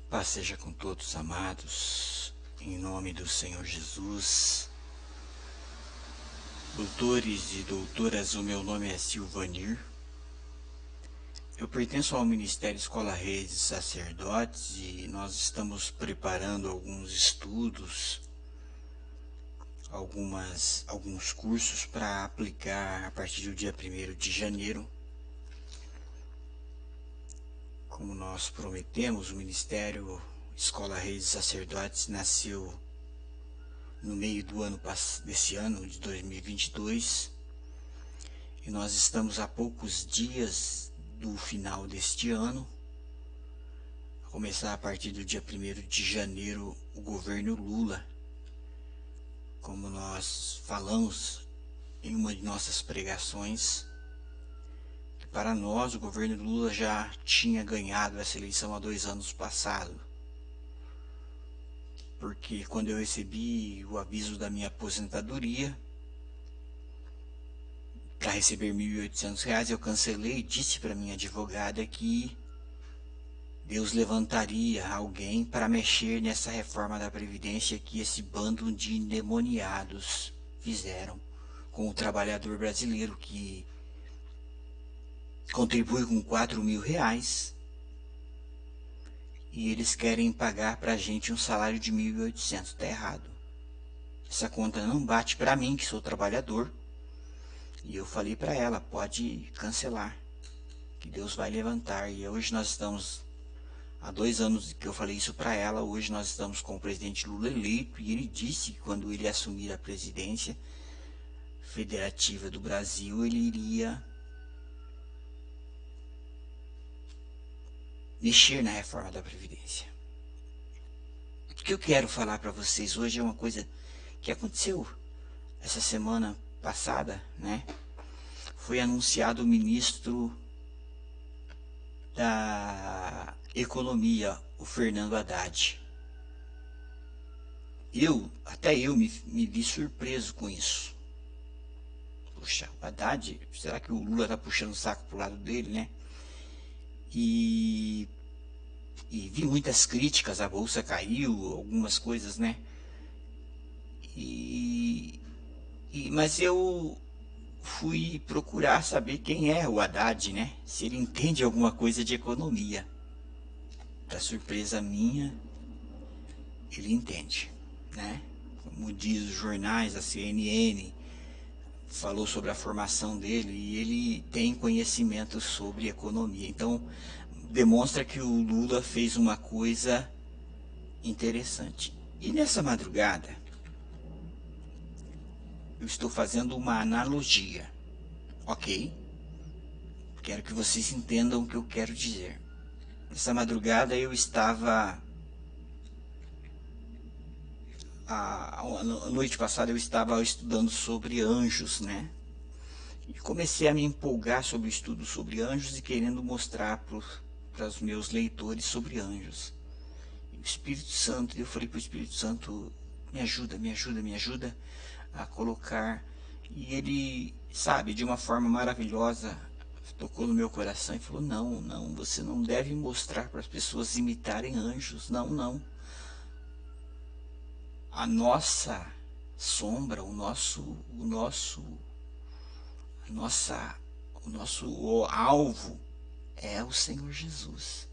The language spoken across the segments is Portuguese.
Paz seja com todos, amados, em nome do Senhor Jesus. Doutores e doutoras, o meu nome é Silvanir. Eu pertenço ao Ministério Escola Reis de Sacerdotes e nós estamos preparando alguns estudos, alguns cursos para aplicar a partir do dia 1º de janeiro. Como nós prometemos, o Ministério Escola Reis de Sacerdotes nasceu no meio do ano desse ano de 2022 e nós estamos a poucos dias do final deste ano. A começar a partir do dia 1º de janeiro o governo Lula, como nós falamos em uma de nossas pregações, que para nós o governo Lula já tinha ganhado essa eleição há 2 anos passados. Porque quando eu recebi o aviso da minha aposentadoria, para receber R$ 1.800, eu cancelei e disse para minha advogada que Deus levantaria alguém para mexer nessa reforma da Previdência que esse bando de endemoniados fizeram com o trabalhador brasileiro, que contribui com R$ 4.000 e eles querem pagar para a gente um salário de 1.800. Está errado. Essa conta não bate para mim, que sou trabalhador. E eu falei para ela, pode cancelar, que Deus vai levantar. E hoje nós estamos, há 2 anos que eu falei isso para ela, hoje nós estamos com o presidente Lula eleito, e ele disse que quando ele assumir a presidência federativa do Brasil, ele iria mexer na reforma da Previdência. O que eu quero falar para vocês hoje é uma coisa que aconteceu essa semana passada, né? Foi anunciado o ministro da Economia, o Fernando Haddad. Até eu me vi surpreso com isso. Puxa, o Haddad, será que o Lula está puxando o saco pro lado dele, né? E vi muitas críticas, a bolsa caiu, algumas coisas, né? Mas eu fui procurar saber quem é o Haddad, né? Se ele entende alguma coisa de economia. Para surpresa minha, ele entende, né? Como diz os jornais, a CNN falou sobre a formação dele e ele tem conhecimento sobre economia. Então, demonstra que o Lula fez uma coisa interessante. E nessa madrugada, eu estou fazendo uma analogia, ok? Quero que vocês entendam o que eu quero dizer. Nessa madrugada eu estava... A noite passada eu estava estudando sobre anjos, né? E comecei a me empolgar sobre o estudo sobre anjos e querendo mostrar para os meus leitores sobre anjos. E o Espírito Santo, eu falei para o Espírito Santo, me ajuda, me ajuda, me ajuda a colocar. E ele, sabe, de uma forma maravilhosa, tocou no meu coração e falou, não, não, você não deve mostrar para as pessoas imitarem anjos, não, não. A nossa sombra, o nosso alvo é o Senhor Jesus.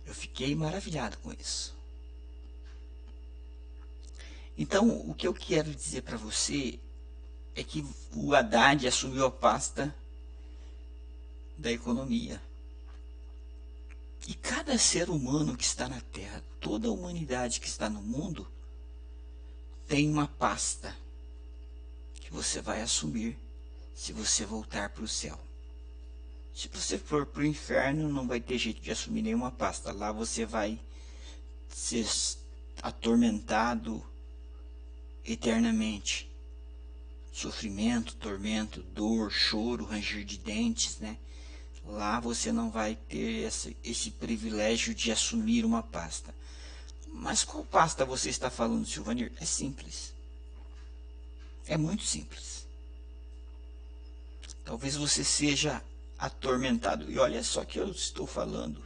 Eu fiquei maravilhado com isso. Então, o que eu quero dizer para você é que o Haddad assumiu a pasta da economia. E cada ser humano que está na Terra, toda a humanidade que está no mundo, tem uma pasta que você vai assumir se você voltar para o céu. Se você for para o inferno, não vai ter jeito de assumir nenhuma pasta. Lá você vai ser atormentado eternamente. Sofrimento, tormento, dor, choro, ranger de dentes, né? Lá você não vai ter esse privilégio de assumir uma pasta. Mas qual pasta você está falando, Silvanir? É simples. É muito simples. Talvez você seja atormentado. E olha só que eu estou falando.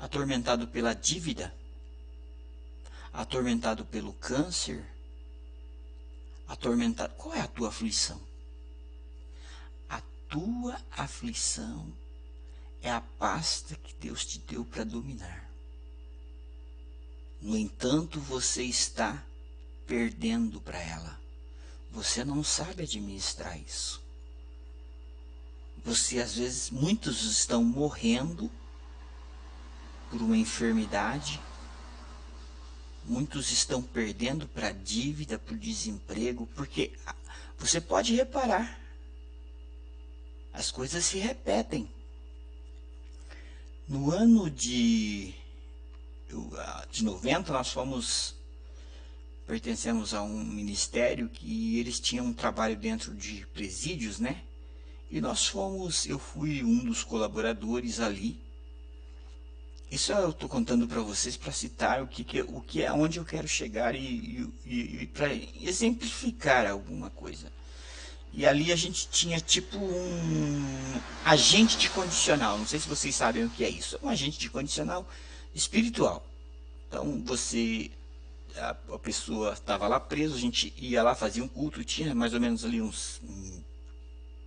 atormentado pela dívida, atormentado pelo câncer, atormentado. Qual é a tua aflição? A tua aflição é a pasta que Deus te deu para dominar. No entanto, você está perdendo para ela. Você não sabe administrar isso. Você, às vezes, muitos estão morrendo por uma enfermidade. Muitos estão perdendo para dívida, por desemprego, porque você pode reparar, as coisas se repetem. No ano de 90, nós pertencemos a um ministério que eles tinham um trabalho dentro de presídios, né? E eu fui um dos colaboradores ali. Isso eu estou contando para vocês para citar onde eu quero chegar e para exemplificar alguma coisa. E ali a gente tinha tipo um agente de condicional. Não sei se vocês sabem o que é isso. É um agente de condicional espiritual. Então a pessoa estava lá presa, a gente ia lá, fazia um culto, tinha mais ou menos ali uns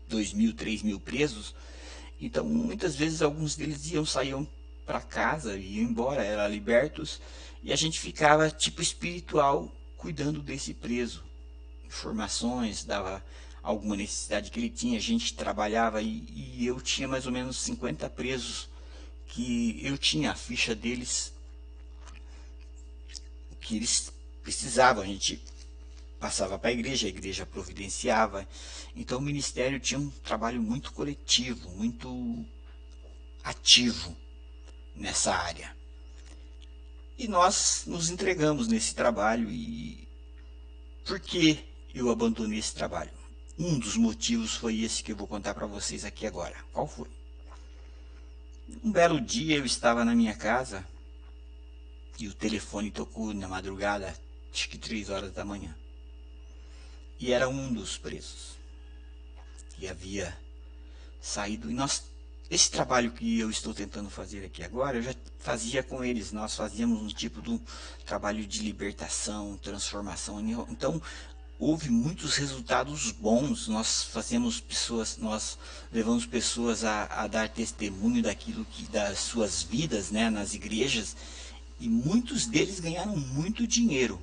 2.000, 3.000 presos. Então muitas vezes alguns deles saíam para casa, iam embora, eram libertos, e a gente ficava tipo espiritual cuidando desse preso. Informações, dava alguma necessidade que ele tinha, a gente trabalhava e eu tinha mais ou menos 50 presos que eu tinha a ficha deles, o que eles precisavam, a gente passava para a igreja providenciava. Então o ministério tinha um trabalho muito coletivo, muito ativo nessa área. E nós nos entregamos nesse trabalho. E por que eu abandonei esse trabalho? Um dos motivos foi esse que eu vou contar para vocês aqui agora. Qual foi? Um belo dia eu estava na minha casa e o telefone tocou na madrugada, acho que 3 horas da manhã. E era um dos presos que havia saído. E esse trabalho que eu estou tentando fazer aqui agora, eu já fazia com eles. Nós fazíamos um tipo de trabalho de libertação, transformação. Então, houve muitos resultados bons. Nós levamos pessoas a dar testemunho das suas vidas, né, nas igrejas, e muitos deles ganharam muito dinheiro.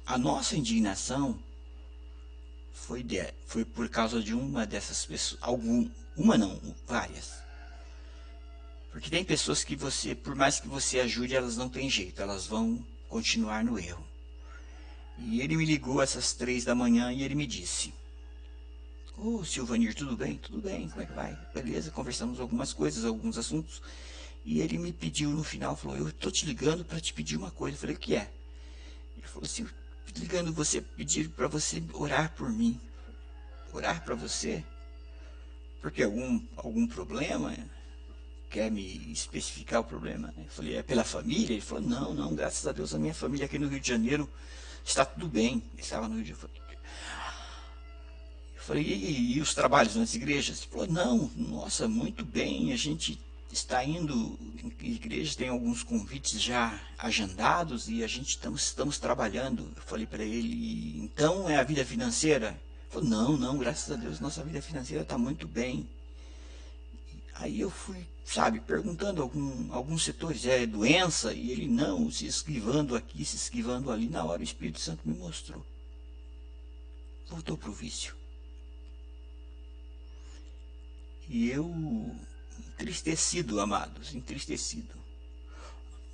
A nossa indignação foi por causa de uma dessas pessoas, várias. Porque tem pessoas que por mais que você ajude, elas não têm jeito, elas vão continuar no erro. E ele me ligou essas 3 da manhã e ele me disse: "Ô, Silvanir, tudo bem? Tudo bem, como é que vai?" Beleza, conversamos algumas coisas, alguns assuntos. E ele me pediu no final, falou: "Eu tô te ligando para te pedir uma coisa." Eu falei: "O que é?" Ele falou assim: "Ligando pedir para você orar por mim." Orar para você? Porque algum problema? Quer me especificar o problema? Eu falei: "É pela família?" Ele falou: Não, graças a Deus a minha família aqui no Rio de Janeiro está tudo bem." Ele estava no Rio de Janeiro. Eu falei: e os trabalhos nas igrejas?" Ele falou: "Não, nossa, muito bem, a gente está indo em igrejas, tem alguns convites já agendados e a gente estamos trabalhando." Eu falei para ele: "Então é a vida financeira?" Ele falou: Não, graças a Deus nossa vida financeira está muito bem." Aí eu fui, perguntando alguns setores, é doença? E ele não, se esquivando aqui, se esquivando ali. Na hora o Espírito Santo me mostrou. Voltou para o vício. E eu, entristecido, amados, entristecido.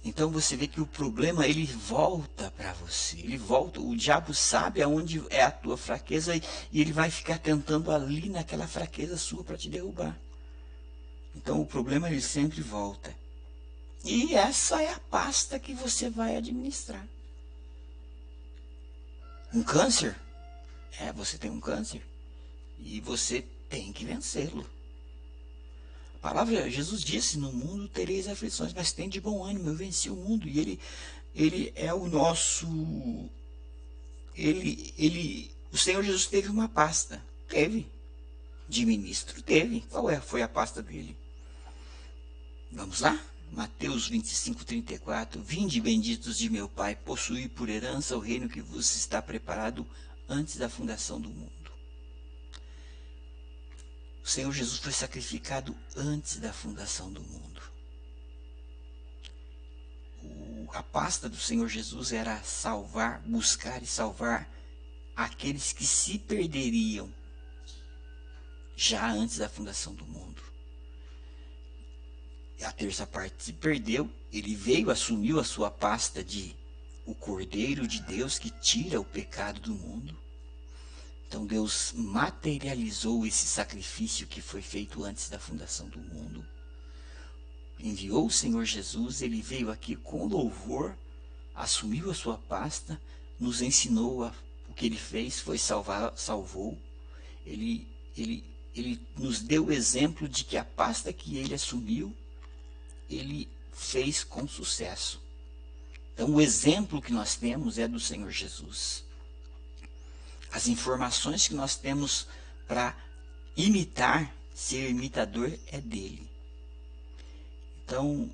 Então você vê que o problema, ele volta para você, ele volta, o diabo sabe aonde é a tua fraqueza e ele vai ficar tentando ali naquela fraqueza sua para te derrubar. Então o problema, ele sempre volta. E essa é a pasta que você vai administrar. Um câncer? Você tem um câncer e você tem que vencê-lo. A palavra, Jesus disse: "No mundo tereis aflições, mas tem de bom ânimo, eu venci o mundo." E ele é o nosso... O Senhor Jesus teve uma pasta. Teve. De ministro, teve. Qual foi a pasta dele? Vamos lá? Mateus 25:34, vinde benditos de meu Pai, possuí por herança o reino que vos está preparado antes da fundação do mundo. O Senhor Jesus foi sacrificado antes da fundação do mundo. A pasta do Senhor Jesus era salvar, buscar e salvar aqueles que se perderiam já antes da fundação do mundo. A terça parte se perdeu, ele veio, assumiu a sua pasta de o Cordeiro de Deus que tira o pecado do mundo. Então Deus materializou esse sacrifício que foi feito antes da fundação do mundo. Enviou o Senhor Jesus, ele veio aqui com louvor, assumiu a sua pasta, nos ensinou o que ele fez, foi salvou. Ele nos deu o exemplo de que a pasta que ele assumiu, ele fez com sucesso. Então o exemplo que nós temos é do Senhor Jesus. As informações que nós temos para imitar, ser imitador, é dele. Então,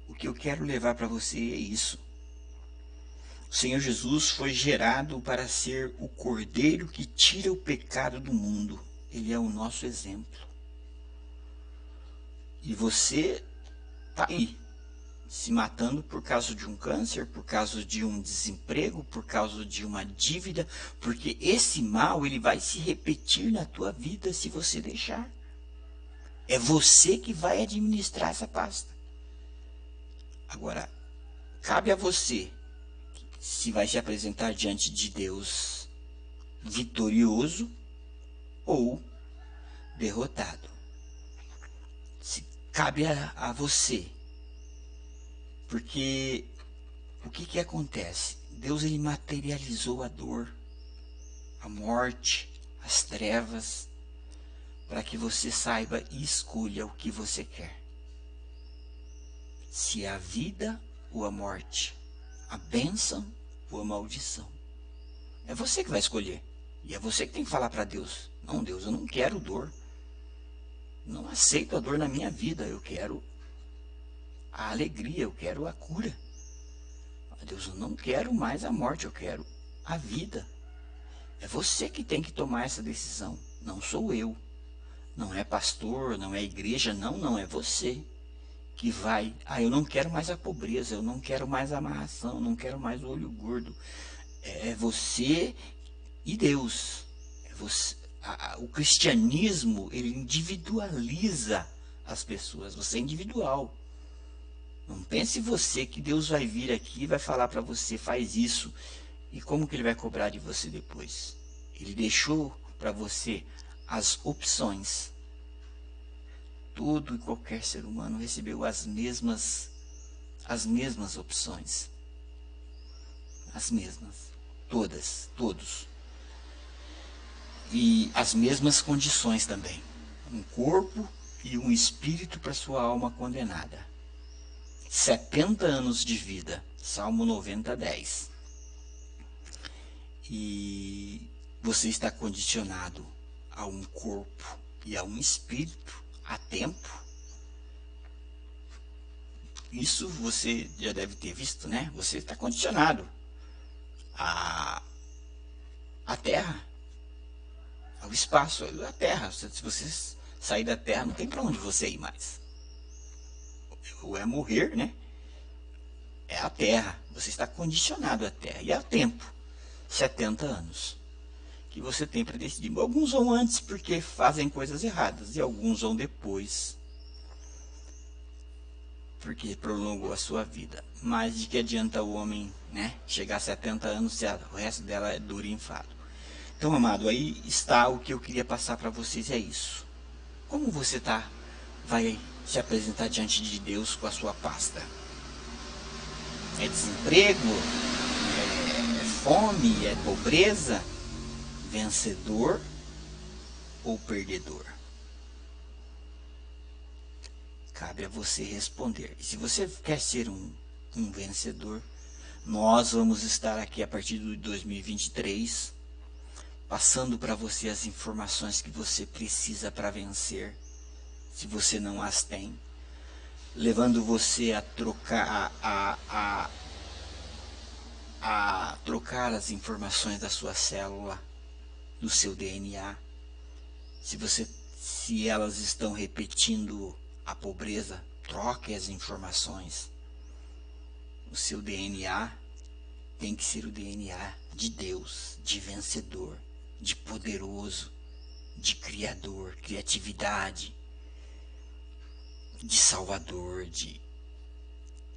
o que eu quero levar para você é isso. O Senhor Jesus foi gerado para ser o Cordeiro que tira o pecado do mundo. Ele é o nosso exemplo. E você está aí, se matando por causa de um câncer, por causa de um desemprego, por causa de uma dívida, porque esse mal ele vai se repetir na tua vida se você deixar. É você que vai administrar essa pasta. Agora, cabe a você se vai se apresentar diante de Deus vitorioso ou derrotado. Cabe a você. Porque o que acontece? Deus ele materializou a dor, a morte, as trevas, para que você saiba e escolha o que você quer. Se é a vida ou a morte, a bênção ou a maldição. É você que vai escolher. E é você que tem que falar para Deus. Não, Deus, eu não quero dor. Não aceito a dor na minha vida. Eu quero a alegria, eu quero a cura. Deus, eu não quero mais a morte, eu quero a vida. É você que tem que tomar essa decisão. Não sou eu. Não é pastor, não é igreja, não é você que vai. Eu não quero mais a pobreza, eu não quero mais a amarração, eu não quero mais o olho gordo. É você e Deus. É você. O cristianismo, ele individualiza as pessoas. Você é individual. Não pense você que Deus vai vir aqui e vai falar para você, faz isso. E como que ele vai cobrar de você depois? Ele deixou para você as opções. Todo e qualquer ser humano recebeu as mesmas opções. As mesmas. Todos. E as mesmas condições também. Um corpo e um espírito para sua alma condenada. 70 anos de vida. Salmo 90:10. E você está condicionado a um corpo e a um espírito a tempo. Isso você já deve ter visto, né? Você está condicionado à terra, ao espaço, à terra. Se você sair da terra, não tem para onde você ir mais. Ou é morrer, né? É a terra. Você está condicionado à terra. E ao tempo. 70 anos. Que você tem para decidir. Alguns vão antes porque fazem coisas erradas. E alguns vão depois. Porque prolongou a sua vida. Mas de que adianta o homem, né, chegar a 70 anos se o resto dela é duro e enfado. Então, amado, aí está o que eu queria passar para vocês. É isso. Como você vai se apresentar diante de Deus com a sua pasta? É desemprego? É fome? É pobreza? Vencedor ou perdedor? Cabe a você responder. E se você quer ser um vencedor, nós vamos estar aqui a partir de 2023, passando para você as informações que você precisa para vencer, se você não as tem. levando você a trocar trocar as informações da sua célula, do seu DNA. Se elas estão repetindo a pobreza, troque as informações. O seu DNA tem que ser o DNA de Deus, de vencedor, de poderoso, de criador, criatividade, de salvador, de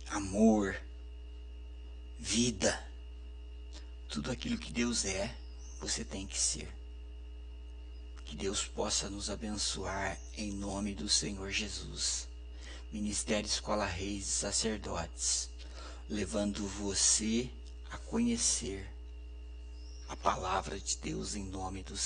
amor, vida. Tudo aquilo que Deus é, você tem que ser. Que Deus possa nos abençoar em nome do Senhor Jesus. Ministério Escola Reis e Sacerdotes, levando você a conhecer a palavra de Deus em nome do Senhor.